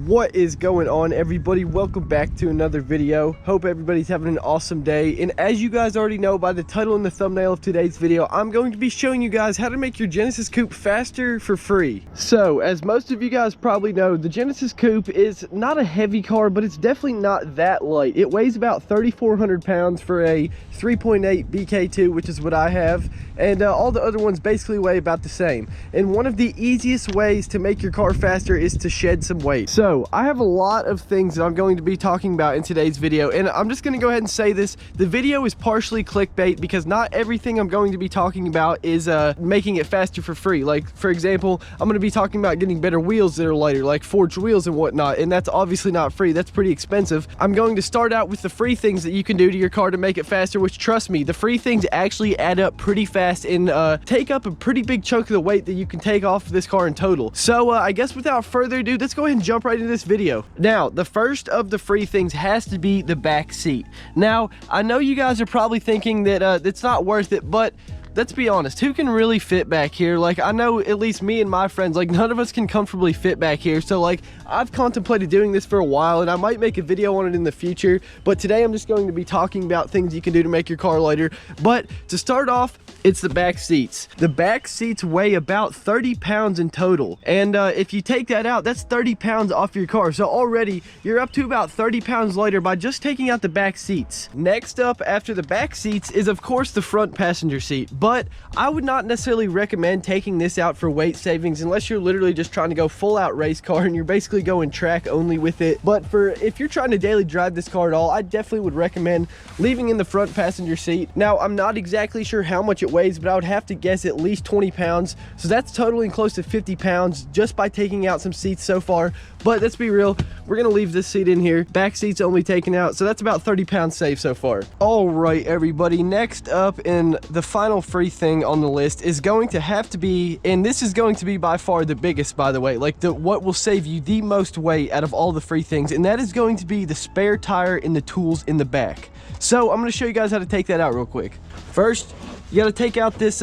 What is going on, everybody? Welcome back to another video. Hope everybody's having an awesome day. And as you guys already know by the title and the thumbnail of today's video, I'm going to be showing you guys how to make your Genesis Coupe faster for free. So as most of you guys probably know, the Genesis Coupe is not a heavy car, but it's definitely not that light. It weighs about 3,400 pounds for a 3.8 BK2, which is what I have, and all the other ones basically weigh about the same. And one of the easiest ways to make your car faster is to shed some weight. So I have a lot of things that I'm going to be talking about in today's video, and I'm just going to go ahead and say this: the video is partially clickbait because not everything I'm going to be talking about is making it faster for free. Like, for example, I'm going to be talking about getting better wheels that are lighter, like forged wheels and whatnot, and that's obviously not free. That's pretty expensive. I'm going to start out with the free things that you can do to your car to make it faster, which, trust me, the free things actually add up pretty fast and take up a pretty big chunk of the weight that you can take off of this car in total. So I guess without further ado, let's go ahead and jump right into this video. Now, the first of the free things has to be the back seat. Now, I know you guys are probably thinking that it's not worth it, but let's be honest, who can really fit back here? Like, I know at least me and my friends, like, none of us can comfortably fit back here. So like, I've contemplated doing this for a while, and I might make a video on it in the future, but today I'm just going to be talking about things you can do to make your car lighter. But to start off, it's the back seats. The back seats weigh about 30 pounds in total, and if you take that out, that's 30 pounds off your car. So already you're up to about 30 pounds lighter by just taking out the back seats. Next up after the back seats is, of course, the front passenger seat. But I would not necessarily recommend taking this out for weight savings unless you're literally just trying to go full out race car and you're basically going track only with it. But for if you're trying to daily drive this car at all, I definitely would recommend leaving in the front passenger seat. Now, I'm not exactly sure how much it weighs, but I would have to guess at least 20 pounds. So that's totaling close to 50 pounds just by taking out some seats so far. But let's be real, we're gonna leave this seat in here. Back seat's only taken out, so that's about 30 pounds safe so far. All right, everybody, next up, in the final free thing on the list is going to have to be, and this is going to be by far the biggest, by the way, like what will save you the most weight out of all the free things, and that is going to be the spare tire and the tools in the back. So I'm going to show you guys how to take that out real quick. First, you got to take out this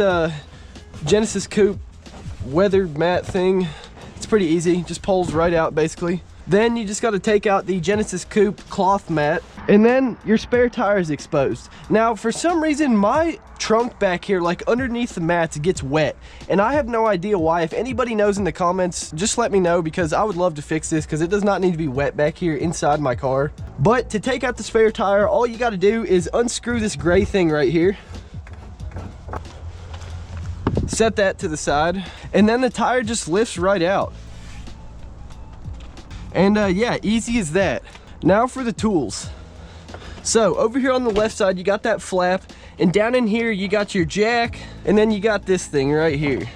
Genesis Coupe weather mat thing. It's pretty easy, just pulls right out basically. Then you just got to take out the Genesis Coupe cloth mat, and then your spare tire is exposed. Now, for some reason, my trunk back here, like underneath the mats, gets wet, and I have no idea why. If anybody knows in the comments, just let me know, because I would love to fix this, because it does not need to be wet back here inside my car. But to take out the spare tire, all you got to do is unscrew this gray thing right here, set that to the side, and then the tire just lifts right out. And yeah, easy as that. Now for the tools. So over here on the left side, you got that flap, and down in here you got your jack, and then you got this thing right here.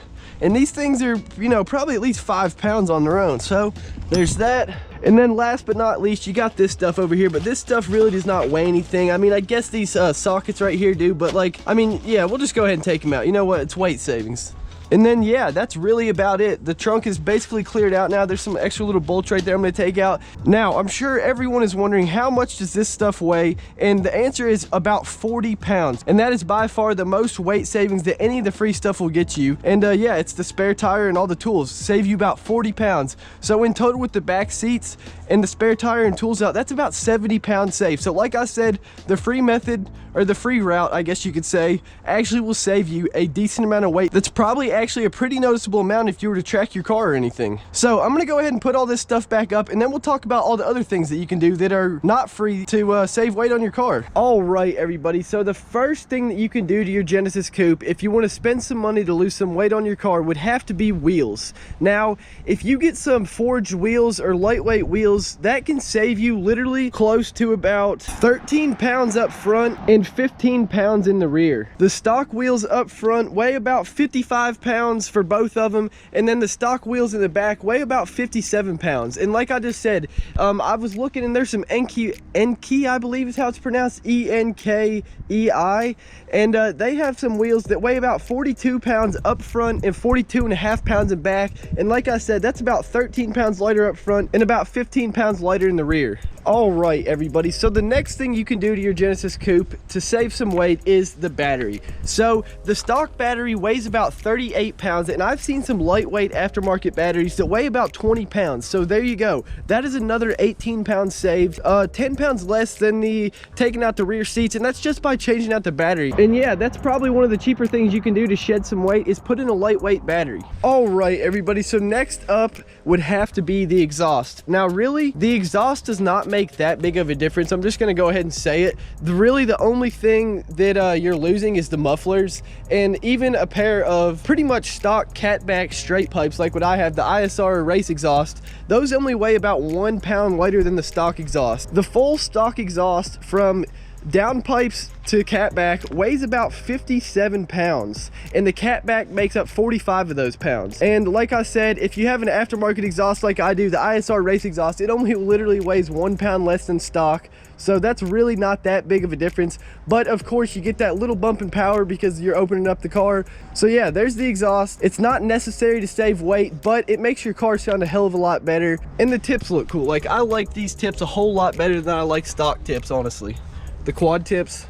And these things are, you know, probably at least 5 pounds on their own. So there's that. And then last but not least, you got this stuff over here, but this stuff really does not weigh anything. I mean, I guess these sockets right here do, but like, I mean, yeah, we'll just go ahead and take them out. You know what? It's weight savings. And then, yeah, that's really about it. The trunk is basically cleared out now. There's some extra little bolts right there I'm gonna take out. Now, I'm sure everyone is wondering, how much does this stuff weigh? And the answer is about 40 pounds. And that is by far the most weight savings that any of the free stuff will get you. And yeah, it's the spare tire and all the tools save you about 40 pounds. So in total, with the back seats and the spare tire and tools out, that's about 70 pounds safe. So like I said, the free method, or the free route, I guess you could say, actually will save you a decent amount of weight. That's probably actually a pretty noticeable amount if you were to track your car or anything. So I'm gonna go ahead and put all this stuff back up, and then we'll talk about all the other things that you can do that are not free to save weight on your car. All right, everybody, so the first thing that you can do to your Genesis Coupe if you want to spend some money to lose some weight on your car would have to be wheels. Now, if you get some forged wheels or lightweight wheels, that can save you literally close to about 13 pounds up front and 15 pounds in the rear. The stock wheels up front weigh about 55 pounds for both of them, and then the stock wheels in the back weigh about 57 pounds. And like I just said, I was looking, and there's some Enkei, I believe is how it's pronounced, E-N-K-E-I, and they have some wheels that weigh about 42 pounds up front and 42.5 pounds in back. And like I said, that's about 13 pounds lighter up front and about 15 pounds lighter in the rear. All right, everybody, so the next thing you can do to your Genesis Coupe to save some weight is the battery. So the stock battery weighs about 38 pounds, and I've seen some lightweight aftermarket batteries that weigh about 20 pounds. So there you go. That is another 18 pounds saved, 10 pounds less than the taking out the rear seats, and that's just by changing out the battery. And yeah, that's probably one of the cheaper things you can do to shed some weight is put in a lightweight battery. All right, everybody, so next up would have to be the exhaust. Now really, the exhaust does not make that big of a difference. I'm just going to go ahead and say it. Really the only thing that you're losing is the mufflers, and even a pair of pretty much stock catback straight pipes like what I have, the ISR race exhaust. Those only weigh about 1 pound lighter than the stock exhaust. The full stock exhaust from downpipes to catback weighs about 57 pounds, and the catback makes up 45 of those pounds. And like I said, if you have an aftermarket exhaust like I do, the ISR race exhaust, it only literally weighs 1 pound less than stock. So that's really not that big of a difference, but of course you get that little bump in power because you're opening up the car. So yeah, there's the exhaust. It's not necessary to save weight, but it makes your car sound a hell of a lot better, and the tips look cool. Like, I like these tips a whole lot better than I like stock tips, honestly. The quad tips.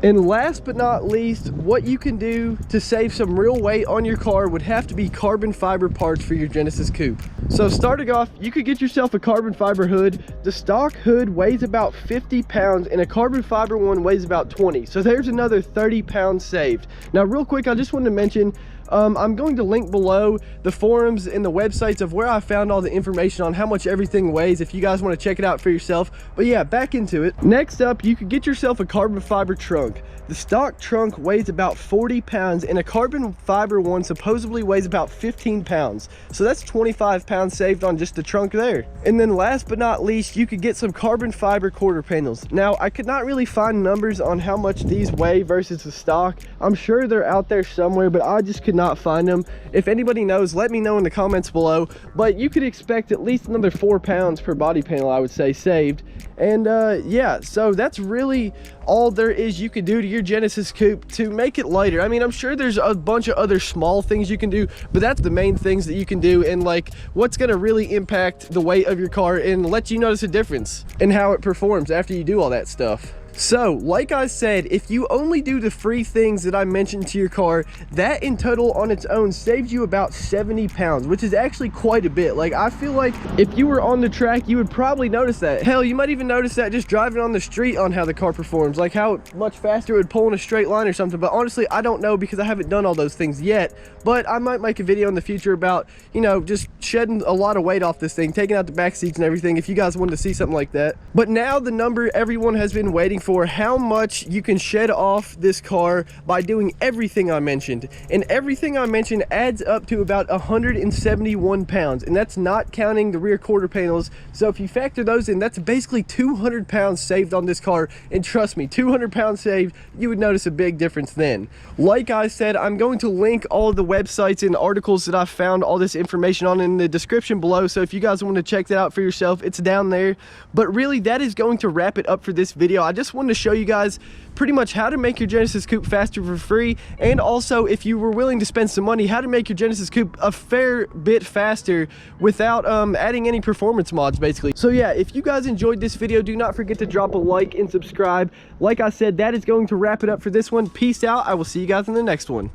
And last but not least, what you can do to save some real weight on your car would have to be carbon fiber parts for your Genesis Coupe. So starting off, you could get yourself a carbon fiber hood. The stock hood weighs about 50 pounds and a carbon fiber one weighs about 20. So there's another 30 pounds saved. Now real quick, I just wanted to mention, I'm going to link below the forums and the websites of where I found all the information on how much everything weighs if you guys want to check it out for yourself. But yeah, back into it. Next up, you could get yourself a carbon fiber trunk. The stock trunk weighs about 40 pounds and a carbon fiber one supposedly weighs about 15 pounds. So that's 25 pounds saved on just the trunk there. And then last but not least, you could get some carbon fiber quarter panels. Now, I could not really find numbers on how much these weigh versus the stock. I'm sure they're out there somewhere, but I just could not find them. If anybody knows, let me know in the comments below. But you could expect at least another 4 pounds per body panel, I would say, saved. And yeah, so that's really all there is you can do to your Genesis Coupe to make it lighter. I mean, I'm sure there's a bunch of other small things you can do, but that's the main things that you can do, and like what's going to really impact the weight of your car and let you notice a difference in how it performs after you do all that stuff. So, like I said, if you only do the free things that I mentioned to your car, that in total on its own saves you about 70 pounds, which is actually quite a bit. Like, I feel like if you were on the track, you would probably notice that. Hell, you might even notice that just driving on the street on how the car performs, like how much faster it would pull in a straight line or something. But honestly, I don't know because I haven't done all those things yet. But I might make a video in the future about, you know, just shedding a lot of weight off this thing, taking out the back seats and everything, if you guys wanted to see something like that. But now the number everyone has been waiting for, how much you can shed off this car by doing everything I mentioned. And everything I mentioned adds up to about 171 pounds, and that's not counting the rear quarter panels. So if you factor those in, that's basically 200 pounds saved on this car. And trust me, 200 pounds saved, you would notice a big difference then. Like I said, I'm going to link all of the websites and articles that I found all this information on in the description below. So if you guys want to check that out for yourself, it's down there. But really, that is going to wrap it up for this video. I just wanted to show you guys pretty much how to make your Genesis Coupe faster for free, and also, if you were willing to spend some money, how to make your Genesis Coupe a fair bit faster without adding any performance mods, basically. So yeah, if you guys enjoyed this video, do not forget to drop a like and subscribe. Like I said, that is going to wrap it up for this one. Peace out. I will see you guys in the next one.